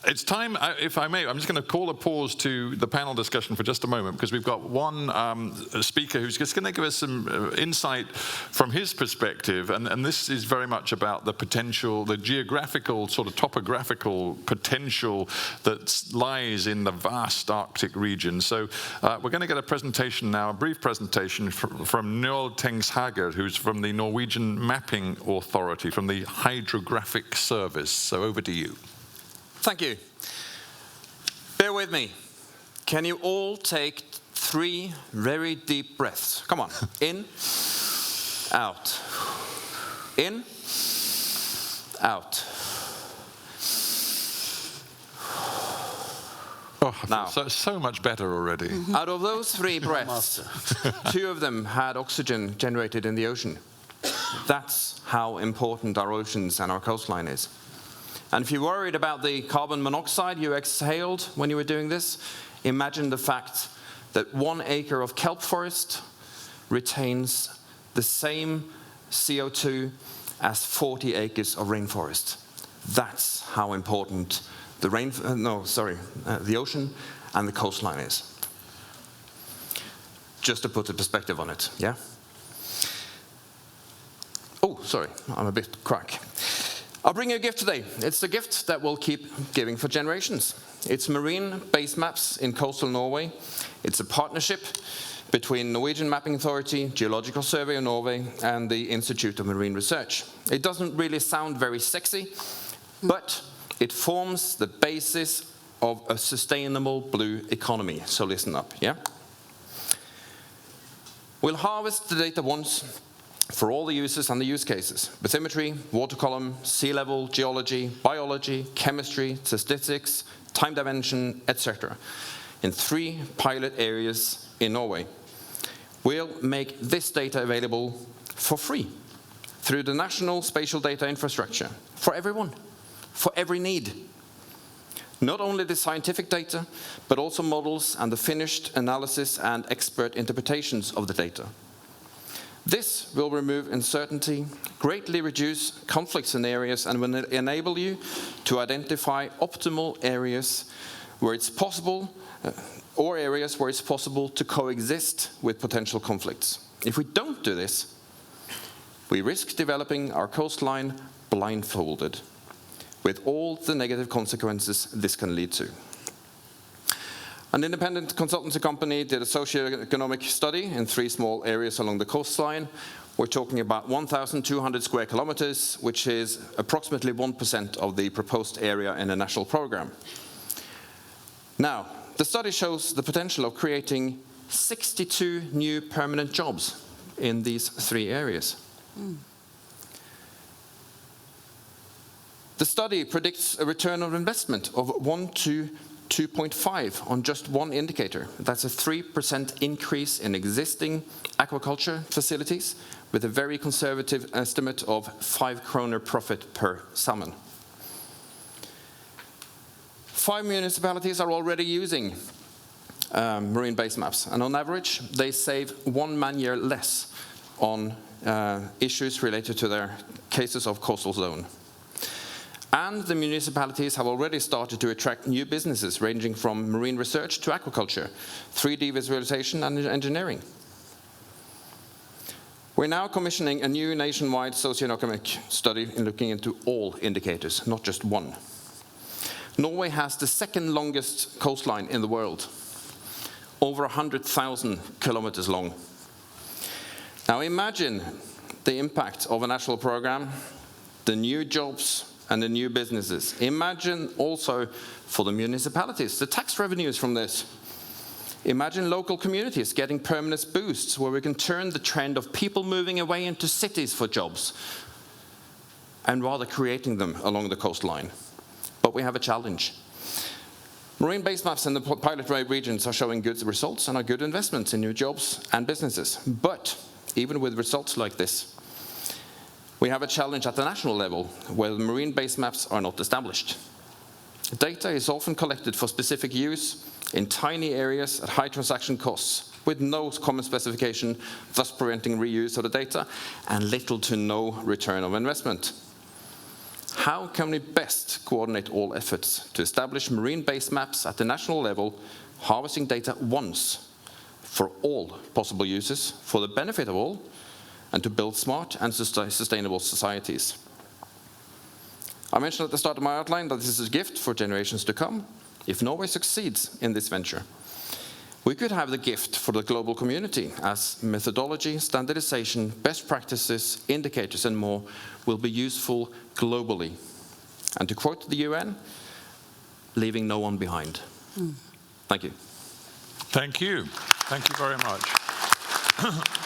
It's time, if I may, I'm just going to call a pause to the panel discussion for just a moment, because we've got one speaker who's just going to give us some insight from his perspective, and this is very much about the potential, the geographical, sort of topographical potential that lies in the vast Arctic region. So we're going to get a presentation now, a brief presentation from Njål Tengs-Hagir, who's from the Norwegian Mapping Authority, from the Hydrographic Service. So over to you. Thank you. Bear with me. Can you all take 3 very deep breaths? Come on. In, out. In, out. Oh, now, so much better already. Out of those 3 breaths, 2 of them had oxygen generated in the ocean. That's how important our oceans and our coastline is. And if you're worried about the carbon monoxide you exhaled when you were doing this, imagine the fact that 1 acre of kelp forest retains the same CO2 as 40 acres of rainforest. That's how important the ocean and the coastline is. Just to put a perspective on it, yeah? Oh, sorry, I'm a bit crack. I'll bring you a gift today. It's a gift that we'll keep giving for generations. It's marine base maps in coastal Norway. It's a partnership between Norwegian Mapping Authority, Geological Survey of Norway, and the Institute of Marine Research. It doesn't really sound very sexy, but it forms the basis of a sustainable blue economy. So listen up, yeah? We'll harvest the data once for all the uses and the use cases: bathymetry, water column, sea level, geology, biology, chemistry, statistics, time dimension, etc. in 3 pilot areas in Norway. We'll make this data available for free through the National Spatial Data Infrastructure for everyone, for every need. Not only the scientific data, but also models and the finished analysis and expert interpretations of the data. This will remove uncertainty, greatly reduce conflicts in areas, and will enable you to identify optimal areas where it's possible, or areas where it's possible to coexist with potential conflicts. If we don't do this, we risk developing our coastline blindfolded, with all the negative consequences this can lead to. An independent consultancy company did a socio-economic study in 3 small areas along the coastline. We're talking about 1,200 square kilometers, which is approximately 1% of the proposed area in a national program. Now, the study shows the potential of creating 62 new permanent jobs in these 3 areas. The study predicts a return on investment of 1 to 2.5 on just 1 indicator. That's a 3% increase in existing aquaculture facilities, with a very conservative estimate of 5 kroner profit per salmon. 5 municipalities are already using marine base maps, and on average they save 1 man-year less on issues related to their cases of coastal zone. And the municipalities have already started to attract new businesses ranging from marine research to aquaculture, 3D visualization and engineering. We're now commissioning a new nationwide socioeconomic study in looking into all indicators, not just 1. Norway has the 2nd longest coastline in the world, over 100,000 kilometers long. Now imagine the impact of a national program, the new jobs, and the new businesses. Imagine also for the municipalities, the tax revenues from this. Imagine local communities getting permanent boosts where we can turn the trend of people moving away into cities for jobs and rather creating them along the coastline. But we have a challenge. Marine base maps in the pilot regions are showing good results and are good investments in new jobs and businesses. But even with results like this, we have a challenge at the national level, where the marine base maps are not established. Data is often collected for specific use in tiny areas at high transaction costs, with no common specification, thus preventing reuse of the data, and little to no return of investment. how can we best coordinate all efforts to establish marine base maps at the national level, harvesting data once for all possible uses, for the benefit of all, and to build smart and sustainable societies? I mentioned at the start of my outline that this is a gift for generations to come. If Norway succeeds in this venture, we could have the gift for the global community, as methodology, standardization, best practices, indicators, and more will be useful globally. And to quote the UN, leaving no one behind. Thank you. Thank you. Thank you very much.